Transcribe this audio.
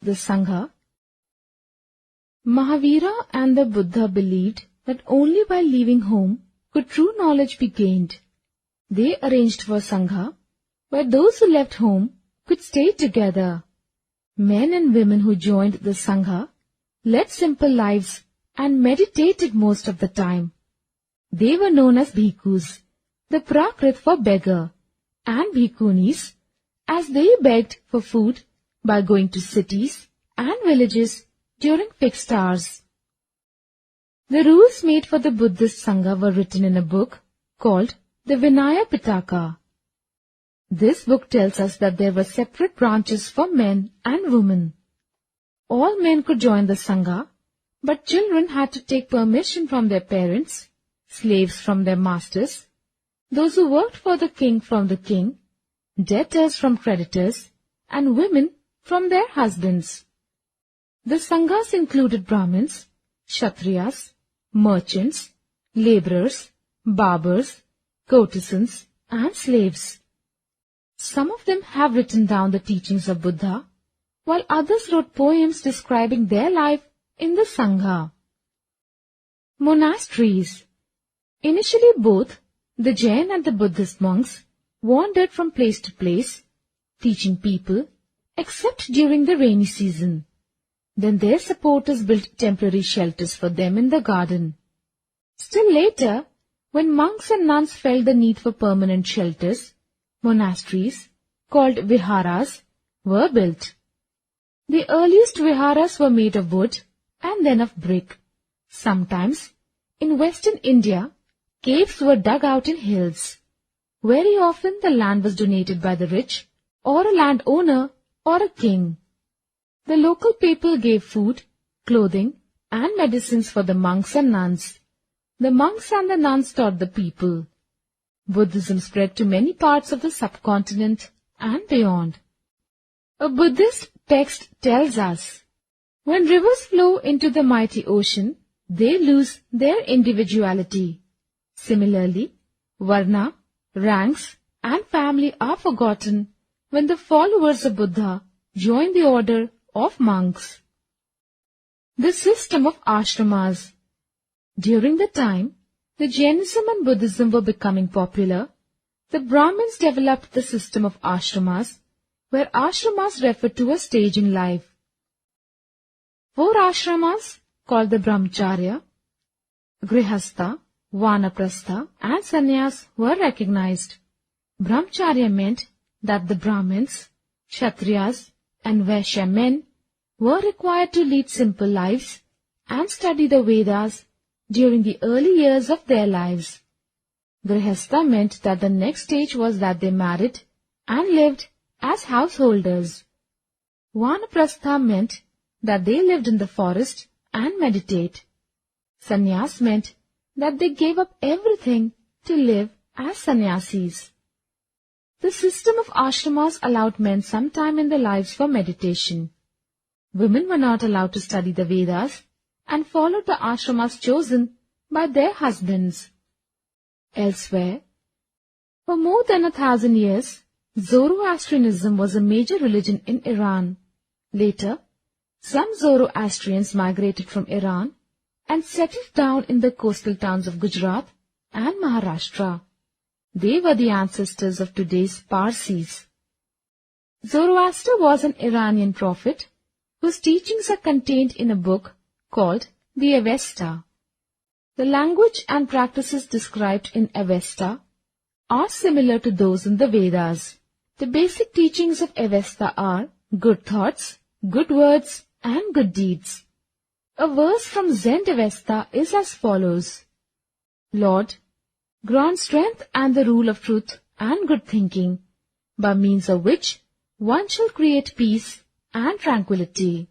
the Sangha. Mahavira and the Buddha believed that only by leaving home could true knowledge be gained. They arranged for Sangha, where those who left home could stay together. Men and women who joined the Sangha led simple lives and meditated most of the time. They were known as bhikkhus, the Prakrit for beggar, and bhikkhunis, as they begged for food by going to cities and villages during fixed hours. The rules made for the Buddhist Sangha were written in a book called the Vinaya Pitaka. This book tells us that there were separate branches for men and women. All men could join the Sangha, but children had to take permission from their parents, slaves from their masters, those who worked for the king from the king, debtors from creditors, and women from their husbands. The Sanghas included Brahmins, Kshatriyas, merchants, laborers, barbers, courtesans, and slaves. Some of them have written down the teachings of Buddha, while others wrote poems describing their life in the Sangha. Monasteries. Initially both the Jain and the Buddhist monks wandered from place to place, teaching people, except during the rainy season. Then their supporters built temporary shelters for them in the garden. Still later, when monks and nuns felt the need for permanent shelters, monasteries, called viharas, were built. The earliest viharas were made of wood and then of brick. Sometimes, in western India, caves were dug out in hills. Very often the land was donated by the rich, or a landowner, or a king. The local people gave food, clothing, and medicines for the monks and nuns. The monks and the nuns taught the people. Buddhism spread to many parts of the subcontinent and beyond. A Buddhist text tells us, when rivers flow into the mighty ocean, they lose their individuality. Similarly, varna, ranks, and family are forgotten when the followers of Buddha join the order of monks. The system of ashramas. During the time the Jainism and Buddhism were becoming popular, the Brahmins developed the system of ashramas, where ashramas refer to a stage in life. 4 ashramas, called the Brahmacharya, Grihastha, Vanaprastha, and Sannyas were recognized. Brahmacharya meant that the Brahmins, Kshatriyas, and Vaishya men were required to lead simple lives and study the Vedas during the early years of their lives. Grihastha meant that the next stage was that they married and lived as householders. Vanaprastha meant that they lived in the forest and meditate. Sannyas meant that they gave up everything to live as sannyasis. The system of ashramas allowed men some time in their lives for meditation. Women were not allowed to study the Vedas and followed the ashramas chosen by their husbands. Elsewhere, for more than 1,000 years, Zoroastrianism was a major religion in Iran. Later, some Zoroastrians migrated from Iran and settled down in the coastal towns of Gujarat and Maharashtra. They were the ancestors of today's Parsis. Zoroaster was an Iranian prophet whose teachings are contained in a book called the Avesta. The language and practices described in Avesta are similar to those in the Vedas. The basic teachings of Avesta are good thoughts, good words, and good deeds. A verse from Zen Avesta is as follows: Lord, grant strength and the rule of truth and good thinking, by means of which one shall create peace and tranquility.